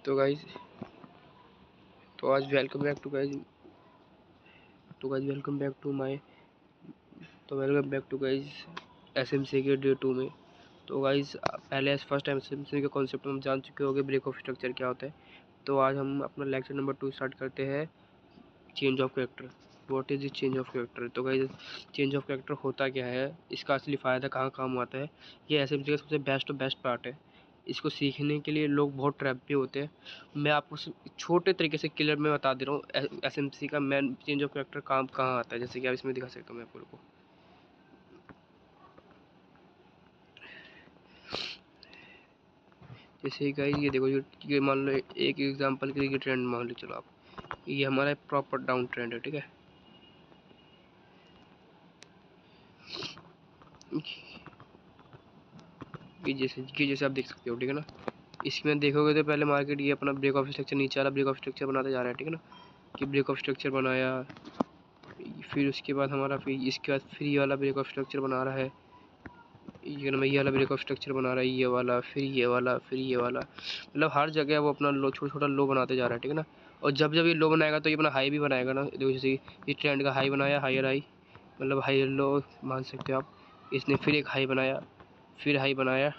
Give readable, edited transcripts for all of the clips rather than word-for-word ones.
तो गाइज तो आज welcome back to guys welcome back to my welcome back to guys SMC के day 2 में। तो गाइज पहले फर्स्ट टाइम एसएमसी के कॉन्सेप्ट में हम जान चुके होंगे ब्रेक ऑफ स्ट्रक्चर क्या होता है। तो आज हम अपना लेक्चर नंबर 2 स्टार्ट करते हैं, change of character. What is the change of character? तो गाइज चेंज ऑफ कैरेक्टर होता क्या है, इसका असली फ़ायदा कहाँ काम आता है, ये एसएमसी का सबसे बेस्ट पार्ट है। इसको सीखने के लिए लोग बहुत ट्रैप भी होते हैं। मैं आपको छोटे तरीके से क्लियर में बता दे रहा हूँ एसएमसी का मेन चेंज ऑफ कैरेक्टर काम कहाँ आता है। जैसे कि आप इसमें दिखा सकता हूँ मैं आपको। जैसे गाइस ये देखो, ये मान लो एक एग्जांपल के लिए ट्रेंड मान लो, चलो आप, ये हमारा प्रॉपर डाउन ट्रेंड है, ठीक है। ये जैसे आप देख सकते हो, ठीक है ना। इसमें देखोगे तो पहले मार्केट ये अपना ब्रेक ऑफ स्ट्रक्चर, नीचे वाला ब्रेक ऑफ स्ट्रक्चर बनाते जा रहा है, ठीक है ना। कि ब्रेक ऑफ स्ट्रक्चर बनाया, फिर उसके बाद हमारा इसके बाद फिर ये वाला ब्रेक ऑफ स्ट्रक्चर बना रहा है, ये वाला ब्रेक ऑफ स्ट्रक्चर बना रहा है, ये वाला, फिर ये वाला, फिर ये वाला। मतलब हर जगह वो अपना लो छोटा छोटा लो बनाते जा रहा है, ठीक है ना। और जब जब ये लो बनाएगा तो ये अपना हाई भी बनाएगा ना। देखो जैसे ये ट्रेंड का हाई बनाया, हायर हाई, मतलब हायर लो मान सकते हो आप। इसने फिर एक हाई बनाया, फिर हाई बनाया।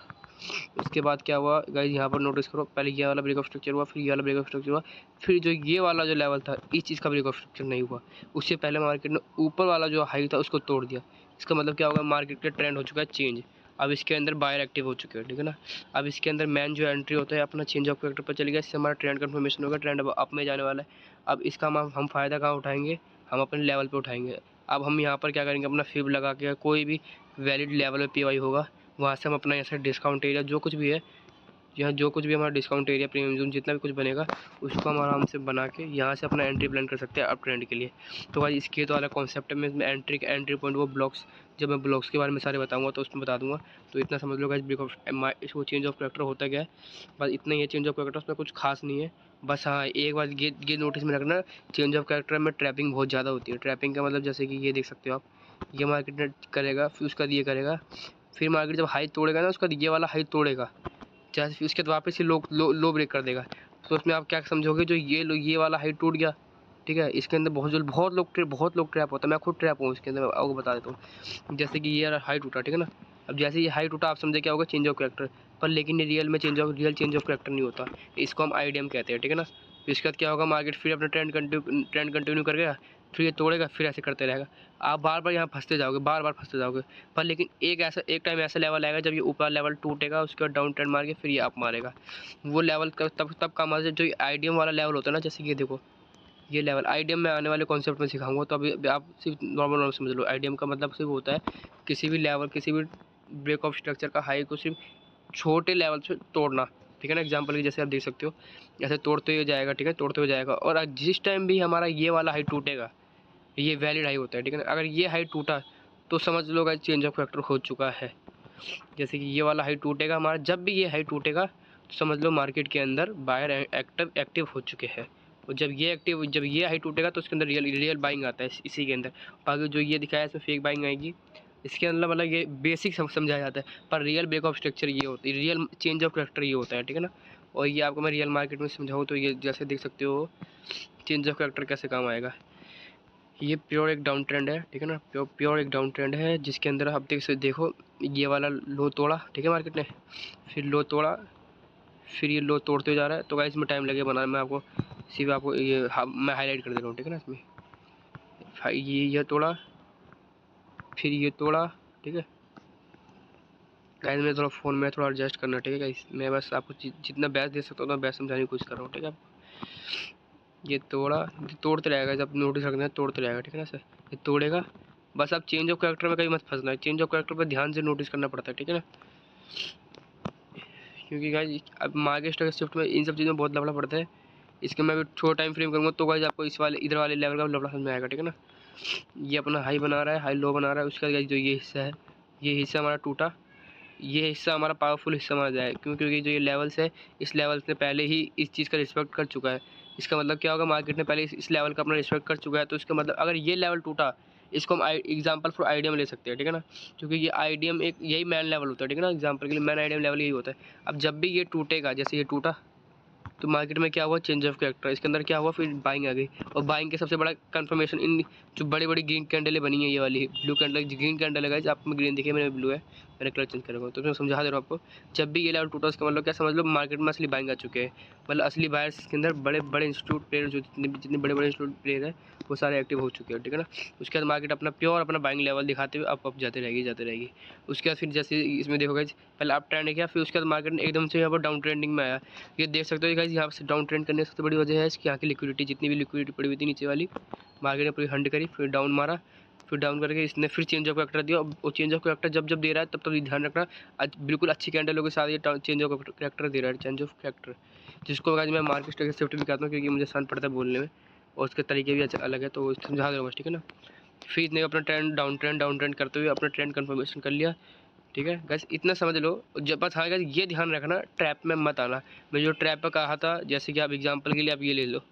उसके बाद क्या हुआ गाइस, यहाँ पर नोटिस करो, पहले ये वाला ब्रेक ऑफ स्ट्रक्चर हुआ, फिर ये वाला ब्रेक ऑफ स्ट्रक्चर हुआ, फिर जो ये वाला जो लेवल था इस चीज़ का ब्रेक ऑफ स्ट्रक्चर नहीं हुआ। उससे पहले मार्केट ने ऊपर वाला जो हाई था उसको तोड़ दिया। इसका मतलब क्या होगा, मार्केट का ट्रेंड हो चुका है चेंज। अब इसके अंदर बायर एक्टिव हो चुके हैं, ठीक है ना। अब इसके अंदर मैन जो एंट्री होता है अपना चेंज ऑफ कैरेक्टर पर चले गया। इससे हमारा ट्रेंड कन्फर्मेशन होगा, ट्रेंड अब अप में जाने वाला है। अब इसका हम फ़ायदा कहाँ उठाएंगे, हम अपने लेवल पे उठाएंगे। अब हम यहाँ पर क्या करेंगे, अपना फिब लगा के कोई भी वैलिड लेवल पे पीवाई होगा वहाँ से हम अपना ऐसा डिस्काउंट एरिया जो कुछ भी है, यहाँ जो कुछ भी हमारा डिस्काउंट एरिया, प्रीमियम जोन, जितना भी कुछ बनेगा उसको हम आराम से बना के यहाँ से अपना एंट्री प्लान कर सकते हैं अप ट्रेंड के लिए। तो भाई इसके तो वाला कॉन्सेप्ट है। मैं एंट्री पॉइंट वो ब्लॉक्स, जब मैं ब्लॉक्स के बारे में सारे बताऊंगा तो उसमें बता दूंगा। तो इतना समझ लो गाइस, ब्रेक ऑफ इसको चेंज ऑफ कैरेक्टर होता क्या है, बस इतना ही है। चेंज ऑफ कैरेक्टर उसमें कुछ खास नहीं है। बस हाँ, एक बार ये नोटिस में रखना, चेंज ऑफ कैरेक्टर में ट्रैपिंग बहुत ज़्यादा होती है। ट्रैपिंग का मतलब जैसे कि ये देख सकते हो आप, ये मार्केट ने करेगा, फिर उसका ये करेगा, फिर मार्केट जब हाई तोड़ेगा ना, उसका ये वाला हाई तोड़ेगा, जैसे उसके बाद वापस ही लो ब्रेक कर देगा। तो उसमें आप क्या समझोगे, जो ये वाला हाई टूट गया, ठीक है। इसके अंदर बहुत लोग ट्रैप होता है। मैं खुद ट्रैप हूँ इसके अंदर, मैं आपको बता देता हूँ। जैसे कि ये हाई टूटा, ठीक है ना। अब जैसे ये हाई टूटा, आप समझे क्या होगा, चेंज ऑफ कैरेक्टर। पर लेकिन ये रियल में चेंज ऑफ कैरेक्टर नहीं होता, इसको हम आईडीएम कहते हैं, ठीक है ना। फिर इसके बाद क्या होगा, मार्केट फिर अपना ट्रेंड कंटिन्यू कर गया, फिर ये तोड़ेगा, फिर ऐसे करते रहेगा। आप बार बार यहाँ फंसते जाओगे, बार बार फंसते जाओगे। पर लेकिन एक टाइम ऐसा लेवल आएगा जब ये ऊपर लेवल टूटेगा, उसके बाद डाउन ट्रेंड मार के फिर ये अप मारेगा। वो लेवल तब काम आता है जो आईडीएम वाला लेवल होता है ना। जैसे ये देखो, ये लेवल आईडीएम में आने वाले कॉन्सेप्ट में सिखाऊंगा, तो अभी आप सिर्फ नॉर्मल समझ लो। आईडीएम का मतलब सिर्फ होता है किसी भी लेवल, किसी भी ब्रेक ऑफ स्ट्रक्चर का हाई को सिर्फ छोटे लेवल से तोड़ना, ठीक है ना। एग्जांपल की जैसे आप देख सकते हो, ऐसे तोड़ते हुए जाएगा, ठीक है, तोड़ते हुए जाएगा। और जिस टाइम भी हमारा ये वाला हाई टूटेगा, ये वैलिड हाई होता है, ठीक है ना। अगर ये हाई टूटा तो समझ लो गाइस, चेंज ऑफ कैरेक्टर हो चुका है। जैसे कि ये वाला हाई टूटेगा हमारा, जब भी ये हाई टूटेगा तो समझ लो मार्केट के अंदर बायर एक्टिव हो चुके हैं। और जब ये हाई टूटेगा तो उसके अंदर रियल बाइंग आता है इसी के अंदर। बाकी जो ये दिखाया है इसमें फेक बाइंग आएगी। इसके अंदर मतलब ये बेसिक समझाया जाता है, पर रियल ब्रेक ऑफ स्ट्रक्चर ये होती है, रियल चेंज ऑफ कैरेक्टर ये होता है, ठीक है ना। और ये आपको मैं रियल मार्केट में समझाऊँ तो ये जैसे देख सकते हो, चेंज ऑफ कैरेक्टर कैसे काम आएगा। ये प्योर एक डाउन ट्रेंड है, ठीक है ना। प्योर एक डाउन ट्रेंड है जिसके अंदर आप देखो, ये वाला लो तोड़ा, ठीक है, मार्केट ने फिर लो तोड़ा, फिर ये लो तोड़ते जा रहा है। तो गाइस इसमें टाइम लगेगा बनाने में, आपको सिर्फ आपको ये मैं हाईलाइट कर दे रहा हूँ, ठीक है ना। इसमें ये तोड़ा, फिर ये तोड़ा, ठीक है गाइस। मैं थोड़ा फ़ोन में थोड़ा एडजस्ट करना, ठीक है गाइस। मैं बस आपको जितना बेस्ट दे सकता हूँ उतना बेस्ट समझाने की कोशिश कर रहा हूँ, ठीक है। ये तोड़ा, तोड़ते रहेगा, जब नोटिस रखना है तोड़ते रहेगा, ठीक है ना सर। ये तोड़ेगा, बस आप चेंज ऑफ कैरेक्टर में कहीं मत फंसना है। चेंज ऑफ कैरेक्टर पर ध्यान से नोटिस करना पड़ता है, ठीक है ना। क्योंकि गाइस अब मार्केट स्टॉक शिफ्ट में इन सब चीज़ों में बहुत लफड़ा पड़ता है। इसके मैं छोटा टाइम फ्रेम करूँगा तो गाइस आपको इस वाले इधर वाले लेवल का लफड़ा समझ में आएगा, ठीक है ना। ये अपना हाई बना रहा है, हाई लो बना रहा है। उसका गाइस जो ये हिस्सा है, ये हिस्सा हमारा टूटा, ये हिस्सा हमारा पावरफुल हिस्सा माना जाए, क्योंकि जो ये लेवल्स है, इस लेवल्स ने पहले ही इस चीज़ का रिस्पेक्ट कर चुका है। इसका मतलब क्या होगा, मार्केट ने पहले इस लेवल का अपना रिस्पेक्ट कर चुका है। तो इसका मतलब अगर ये लेवल टूटा, इसको हम एग्जांपल फॉर आईडीएम ले सकते हैं, ठीक है ना। क्योंकि ये आईडीएम एक यही मैन लेवल होता है, ठीक है ना। एग्जांपल के लिए मैन आईडीएम लेवल यही होता है। अब जब भी ये टूटेगा, जैसे ये टूटा, तो मार्केट में क्या हुआ, चेंज ऑफ कैरेक्टर, इसके अंदर क्या हुआ, फिर बाइंग आ गई। और बाइंग के सबसे बड़ा कंफर्मेशन इन जो बड़ी बड़ी ग्रीन कैंडलें बनी है, ये वाली ब्लू कैंडल, ग्रीन कैंडल है गाइस, आप ग्रीन देखिए, मैंने ब्लू है, मैंने कलर चेंज करूँगा तो मैं समझा दे रहा हूँ आपको। जब भी ये लेवल टूटा उसका मतलब क्या समझ लो, मार्केट में असली बाइंग आ चुके हैं, मतलब असली बायर्स के अंदर बड़े बड़े इंस्टीट्यूट प्लेयर जो जितने बड़े बड़े इंस्टीट्यूट प्लेयर हैं वो सारे एक्टिव हो चुके हैं, ठीक है ना। उसके बाद मार्केट अपना प्योर अपना बाइंग लेवल दिखाते हुए अप जाते रहेगी। उसके बाद फिर जैसे इसमें देखोगे पहले अप ट्रेंड किया, फिर उसके बाद मार्केट ने एकदम से यहाँ पर डाउन ट्रेंडिंग में आया। ये देख सकते हो गाइस, यहाँ से डाउन ट्रेंड करने की सबसे बड़ी वजह है इसकी यहाँ की लिक्विडिटी, जितनी भी लिक्विडिटी पड़ी हुई थी नीचे वाली, मार्केट ने पूरी हंड करी, फिर डाउन मारा, फिर डाउन करके इसने फिर चेंज ऑफ कैरेक्टर दिया। और चेंज ऑफ कैरेक्टर जब जब दे रहा है तब तब ध्यान रखना, आज बिल्कुल अच्छी कैंडलों के साथ ये चेंज ऑफ कैरेक्टर दे रहा है, चेंज ऑफ कैरेक्टर, जिसको आज मैं मार्केट स्टॉक सेफ्टी भी कहता हूँ, क्योंकि मुझे सन पड़ता है बोलने में और उसके तरीके भी अलग है, तो समझा दूँगा, ठीक है ना। फिर इसने अपना डाउन ट्रेंड करते हुए अपना ट्रेंड कन्फर्मेशन कर लिया, ठीक है गैस, इतना समझ लो। जब बस हाँ गैस, ये ध्यान रखना ट्रैप में मत आना। मैं जो ट्रैप पर कहा था, जैसे कि आप एग्जांपल के लिए आप ये ले लो,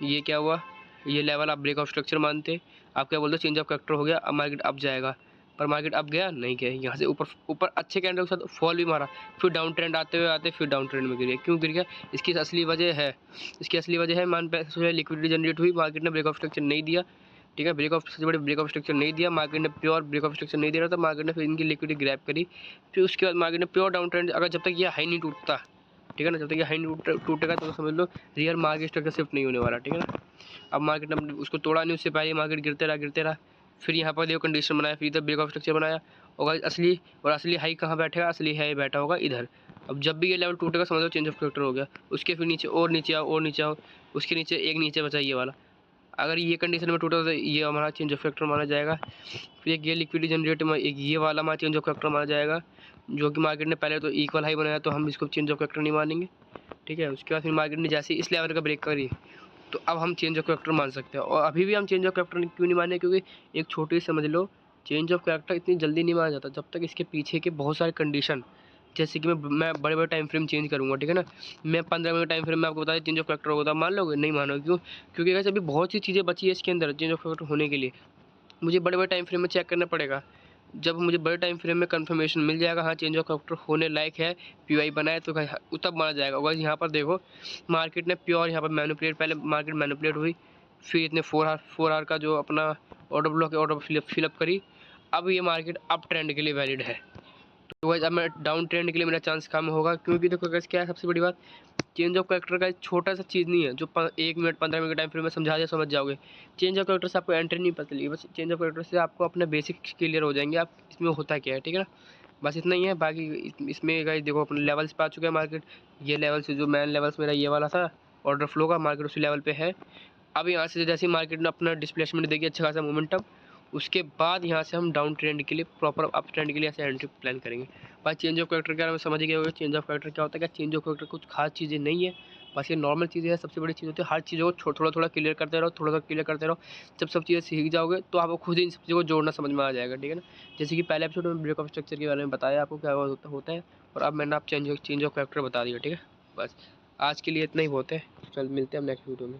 ये क्या हुआ, ये लेवल आप ब्रेक ऑफ स्ट्रक्चर मानते, आप क्या बोलते हो, चेंज ऑफ कैरेक्टर हो गया, अब मार्केट अप जाएगा, पर मार्केट अप गया नहीं गया, यहाँ से ऊपर अच्छे कैंडल के साथ फॉल भी मारा, फिर डाउन ट्रेंड आते फिर डाउन ट्रेंड में गिर गया। क्यों गिर गया, इसकी असली वजह है मान पे लिक्विडिटी जनरेट हुई, मार्केट ने ब्रेक ऑफ स्ट्रक्चर नहीं दिया, ठीक है, सबसे बड़े ब्रेक ऑफ स्ट्रक्चर नहीं दिया, मार्केट ने प्योर ब्रेक ऑफ स्ट्रक्चर नहीं दे रहा था, मार्केट ने फिर इनकी लिक्विडिटी ग्रैब करी, फिर उसके बाद मार्केट ने प्योर डाउन ट्रेंड, अगर जब तक ये हाई नहीं टूटता, ठीक है ना, जब तक ये हाई नहीं टूटेगा तो समझ लो रियल मार्केट स्ट्रक्चर शिफ्ट नहीं होने वाला, ठीक है ना। अब मार्केट ने उसको तोड़ा नहीं, उससे पहले मार्केट गिरते रहा, फिर यहाँ पर देखो कंडीशन बनाया, फिर इधर ब्रेक ऑफ स्ट्रक्चर बनाया, और असली हाई कहाँ बैठेगा, असली हाई बैठा होगा इधर। अब जब भी ये लेवल टूटेगा समझ लो चेंज ऑफ कैरेक्टर हो गया। उसके फिर नीचे और नीचे आओ, उसके नीचे एक नीचे बचा ये वाला, अगर ये कंडीशन में टूटा तो ये हमारा चेंज ऑफ फैक्टर माना जाएगा। फिर एक ये लिक्विडिटी जनरेट में एक ये वाला हमारा चेंज ऑफ फैक्टर माना जाएगा, जो कि मार्केट ने पहले तो इक्वल हाई बनाया, तो हम इसको चेंज ऑफ फैक्टर नहीं मानेंगे, ठीक है। उसके बाद फिर मार्केट ने जैसे इस लेवल का ब्रेक करी, तो अब हम चेंज ऑफ कैरेक्टर मान सकते हैं। और अभी भी हम चेंज ऑफ कैरेक्टर क्यों नहीं माने, क्योंकि एक छोटी समझ लो, चेंज ऑफ कैरेक्टर इतनी जल्दी नहीं माना जाता जब तक इसके पीछे के बहुत सारे कंडीशन, जैसे कि मैं बड़े बड़े टाइम फ्रेम चेंज करूँगा, ठीक है ना। मैं 15 मिनट टाइम फ्रेम में आपको बता दें चेंज ऑफ कैरेक्टर होगा, मान लोगे, नहीं मानोगे, क्यों, क्योंकि वैसे अभी बहुत सी चीज़ें बची है इसके अंदर चेंज ऑफ कैरेक्टर होने के लिए। मुझे बड़े बड़े टाइम फ्रेम में चेक करना पड़ेगा, जब मुझे बड़े टाइम फ्रेम में कंफर्मेशन मिल जाएगा हाँ चेंज ऑफ कैरेक्टर होने लायक है, पीवाई बनाए तो तब माना जाएगा। और यहाँ पर देखो मार्केट ने प्योर यहाँ पर मैनिपुलेट, पहले मार्केट मैनिपुलेट हुई, फिर इतने 4 आवर का जो अपना ऑर्डर ब्लॉक है ऑर्डर फिलअप करी, अब ये मार्केट अप ट्रेंड के लिए वैलिड है। तो गाइस अब मैं डाउन ट्रेंड के लिए मेरा चांस कम होगा, क्योंकि देखो गाइस क्या है सबसे बड़ी बात, चेंज ऑफ कैरेक्टर का छोटा सा चीज़ नहीं है जो 1 मिनट 15 मिनट का टाइम फ्रेम में समझा दिया समझ जाओगे। चेंज ऑफ कैरेक्टर से आपको एंट्री नहीं पता चलेगी, बस चेंज ऑफ कैरेक्टर से आपको अपने बेसिक क्लियर हो जाएंगे, आप इसमें होता क्या है, ठीक है ना। बस इतना ही है, बाकी इसमें गाइस देखो अपने लेवल्स पे आ चुके हैं मार्केट, ये लेवल से जो मेन लेवल्स मेरा ये वाला था ऑर्डर फ्लो का, मार्केट उसी लेवल पे है। अब यहाँ से जैसे मार्केट ने अपना डिस्प्लेसमेंट देगी अच्छा खासा मोमेंटम, उसके बाद यहाँ से हम डाउन ट्रेंड के लिए प्रॉपर अप ट्रेंड के लिए ऐसे एंट्री प्लान करेंगे। भाई चेंज ऑफ कैरेक्टर क्या, समझ गए होगा चेंज ऑफ कैरेक्टर क्या होता है, क्या चेंज ऑफ कैरेक्टर कुछ खास चीज़ें नहीं है, बस ये नॉर्मल चीज़ें हैं। सबसे बड़ी चीज़ होती है हर चीज़ों को थोड़ा थोड़ा क्लियर करते रहो, थोड़ा क्लियर करते रहो, जब सब चीज़ें सीख जाओगे तो आपको खुद ही इन सब चीज़ों को जोड़ना समझ में आ जाएगा, ठीक है ना। जैसे कि पहले एपिसोड में ब्रेक ऑफ स्ट्रक्चर के बारे में बताया आपको क्या होता है, और अब मैंने आप चेंज ऑफ कैरेक्टर बता दिया, ठीक है। बस आज के लिए इतना ही बहुत है, चल मिलते हैं हम नेक्स्ट वीडियो में।